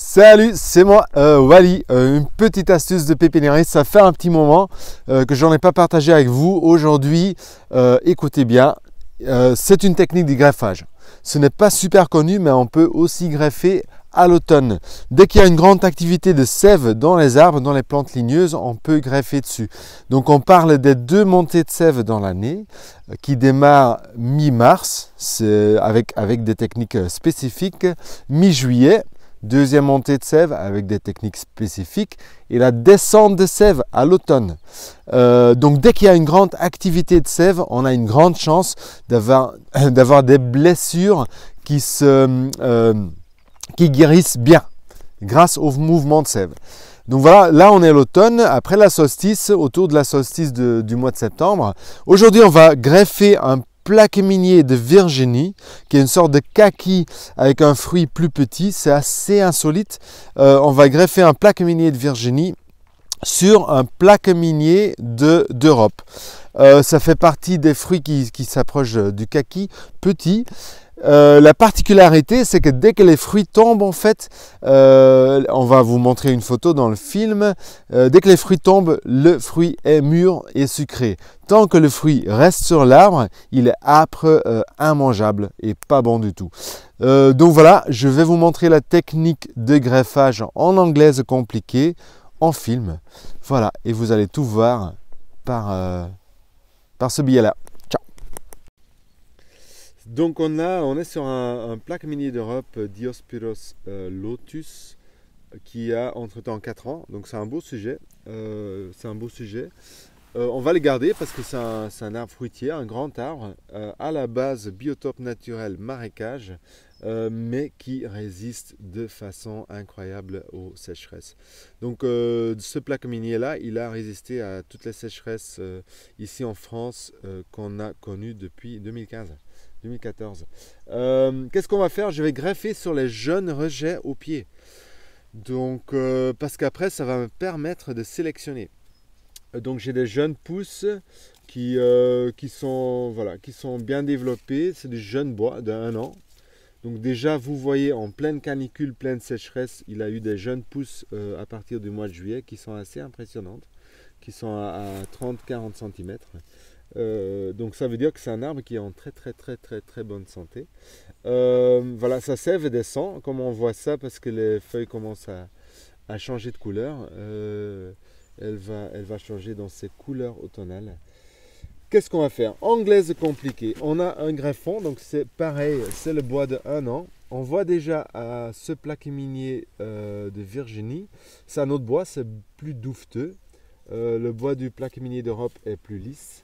Salut, c'est moi, Wally. Une petite astuce de pépiniériste. Ça fait un petit moment que j'en ai pas partagé avec vous. Aujourd'hui, écoutez bien, c'est une technique de greffage. Ce n'est pas super connu, mais on peut aussi greffer à l'automne. Dès qu'il y a une grande activité de sève dans les arbres, dans les plantes ligneuses, on peut greffer dessus. Donc on parle des 2 montées de sève dans l'année qui démarrent mi-mars avec des techniques spécifiques, mi-juillet. Deuxième montée de sève avec des techniques spécifiques et la descente de sève à l'automne. Donc dès qu'il y a une grande activité de sève, on a une grande chance d'avoir des blessures qui guérissent bien grâce au mouvement de sève. Donc voilà, là on est à l'automne, après la solstice, autour de la solstice du mois de septembre. Aujourd'hui on va greffer un plaque minier de Virginie, qui est une sorte de kaki avec un fruit plus petit. C'est assez insolite. On va greffer un plaque minier de Virginie sur un plaque minier d'Europe. Ça fait partie des fruits qui s'approchent du kaki petit. La particularité, c'est que dès que les fruits tombent, en fait, on va vous montrer une photo dans le film, dès que les fruits tombent, le fruit est mûr et sucré. Tant que le fruit reste sur l'arbre, il est âpre, immangeable et pas bon du tout. Donc voilà, je vais vous montrer la technique de greffage en anglaise compliquée, en film. Voilà, et vous allez tout voir par ce biais-là. Donc on est sur un plaque minier d'Europe Diospyros lotus qui a entre-temps 4 ans. Donc c'est un beau sujet. On va le garder parce que c'est un arbre fruitier, un grand arbre, à la base biotope naturel marécage, mais qui résiste de façon incroyable aux sécheresses. Donc ce plaque minier-là, il a résisté à toutes les sécheresses ici en France qu'on a connues depuis 2014. Qu'est-ce qu'on va faire? Je vais greffer sur les jeunes rejets au pied. Donc, parce qu'après, ça va me permettre de sélectionner. Donc, j'ai des jeunes pousses qui sont bien développés. C'est du jeune bois d'1 an. Donc déjà, vous voyez, en pleine canicule, pleine sécheresse, il a eu des jeunes pousses à partir du mois de juillet qui sont assez impressionnantes, qui sont à 30-40 cm. Donc ça veut dire que c'est un arbre qui est en très bonne santé. Voilà, sa sève descend, comme on voit ça, parce que les feuilles commencent à changer de couleur. Elle va changer dans ses couleurs automnales. Qu'est-ce qu'on va faire? Anglaise compliquée. On a un greffon, donc c'est pareil, c'est le bois de 1 an. On voit déjà à ce plaque minier de Virginie, c'est un autre bois, c'est plus douveteux. Le bois du plaque minier d'Europe est plus lisse.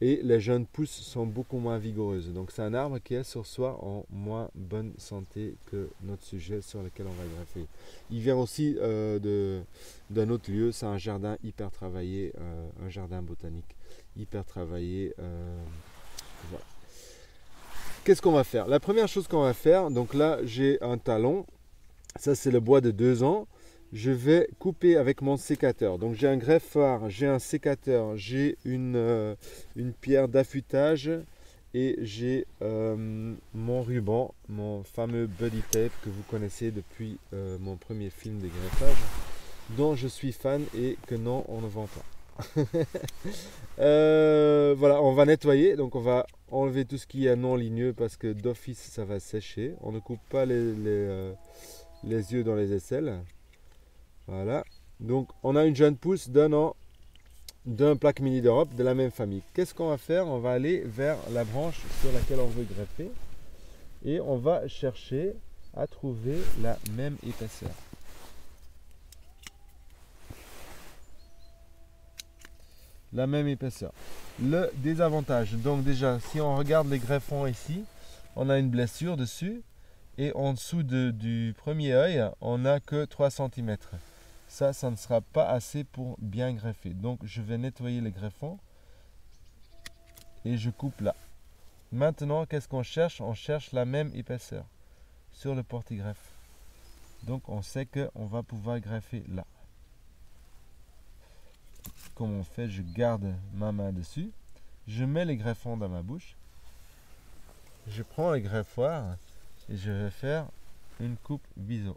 Et les jeunes pousses sont beaucoup moins vigoureuses. Donc c'est un arbre qui est sur soi en moins bonne santé que notre sujet sur lequel on va greffer. Il vient aussi d'un autre lieu, c'est un jardin hyper travaillé, un jardin botanique hyper travaillé. Voilà. Qu'est-ce qu'on va faire? La première chose qu'on va faire, donc là j'ai un talon, ça c'est le bois de 2 ans. Je vais couper avec mon sécateur. Donc j'ai un greffoir, j'ai un sécateur, j'ai une pierre d'affûtage et j'ai mon ruban, mon fameux buddy tape que vous connaissez depuis mon premier film de greffage, dont je suis fan et que non, on ne vend pas. Voilà, on va nettoyer, donc on va enlever tout ce qui est non ligneux parce que d'office ça va sécher. On ne coupe pas les yeux dans les aisselles. Voilà, donc on a une jeune pousse d'1 an d'un plaque mini d'Europe de la même famille. Qu'est-ce qu'on va faire? On va aller vers la branche sur laquelle on veut greffer et on va chercher à trouver la même épaisseur. La même épaisseur. Le désavantage, donc déjà, si on regarde les greffons ici, on a une blessure dessus et en dessous du premier œil, on n'a que 3 cm. Ça ne sera pas assez pour bien greffer. Donc, je vais nettoyer les greffons et je coupe là. Maintenant, qu'est-ce qu'on cherche? On cherche la même épaisseur sur le porte-greffe. Donc, on sait qu'on va pouvoir greffer là. Comme on fait, je garde ma main dessus. Je mets les greffons dans ma bouche. Je prends le greffoir et je vais faire une coupe biseau.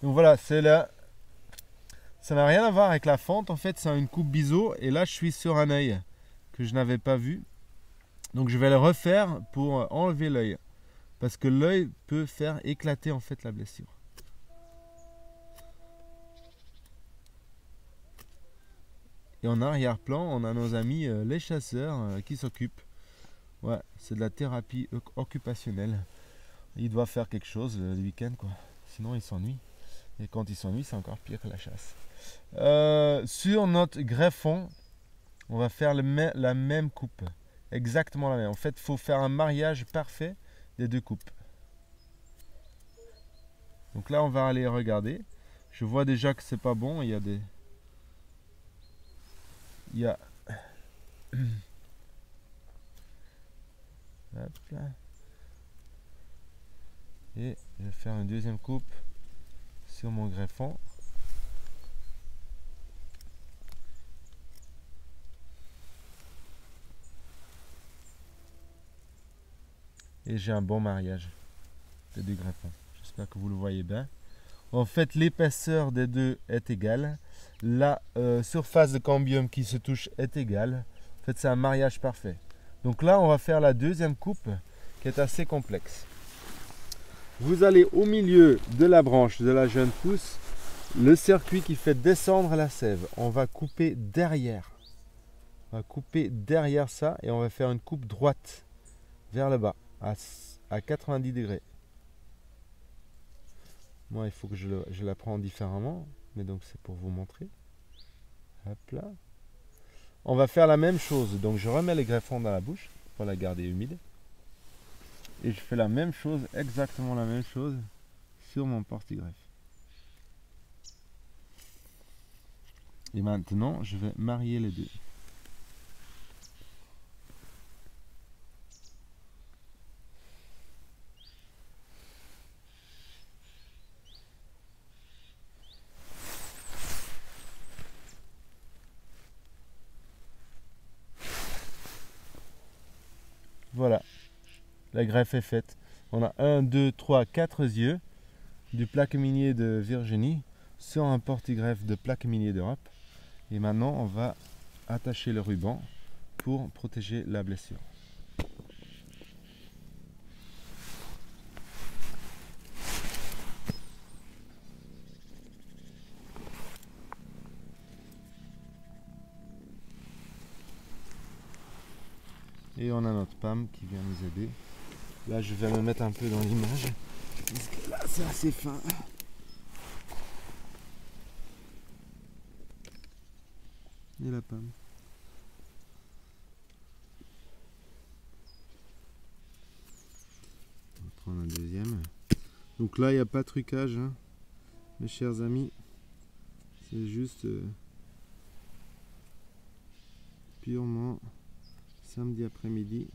Donc voilà, c'est là. Ça n'a rien à voir avec la fente. En fait, c'est une coupe biseau. Et là, je suis sur un œil que je n'avais pas vu. Donc je vais le refaire pour enlever l'œil. Parce que l'œil peut faire éclater en fait la blessure. Et en arrière-plan, on a nos amis les chasseurs qui s'occupent. Ouais, c'est de la thérapie occupationnelle. Ils doivent faire quelque chose le week-end, quoi. Sinon, ils s'ennuient. Et quand ils s'ennuient, c'est encore pire que la chasse. Sur notre greffon, on va faire la même coupe. Exactement la même. En fait, il faut faire un mariage parfait des deux coupes. Donc là, on va aller regarder. Je vois déjà que c'est pas bon. Il y a des... Il y a... Hop là. Et je vais faire une deuxième coupe sur mon greffon. Et j'ai un bon mariage des deux greffons. J'espère que vous le voyez bien. En fait, l'épaisseur des deux est égale. La surface de cambium qui se touche est égale. En fait, c'est un mariage parfait. Donc là, on va faire la deuxième coupe qui est assez complexe. Vous allez au milieu de la branche de la jeune pousse, le circuit qui fait descendre la sève. On va couper derrière. On va couper derrière ça et on va faire une coupe droite vers le bas à 90 degrés. Moi, il faut que je la prends différemment, mais donc c'est pour vous montrer. Hop là. On va faire la même chose. Donc je remets les greffons dans la bouche pour la garder humide. Et je fais la même chose, exactement la même chose sur mon porte-greffe. Et maintenant, je vais marier les deux. Voilà, la greffe est faite. On a 1, 2, 3, 4 yeux du plaque minier de Virginie sur un porte-greffe de plaque minier d'Europe. Et maintenant, on va attacher le ruban pour protéger la blessure. Et on a notre Pam qui vient nous aider. Là, je vais me mettre un peu dans l'image. Parce que là, c'est assez fin. Et la Pam. On va prendre un deuxième. Donc là, il n'y a pas de trucage, hein, mes chers amis. C'est juste purement samedi après-midi.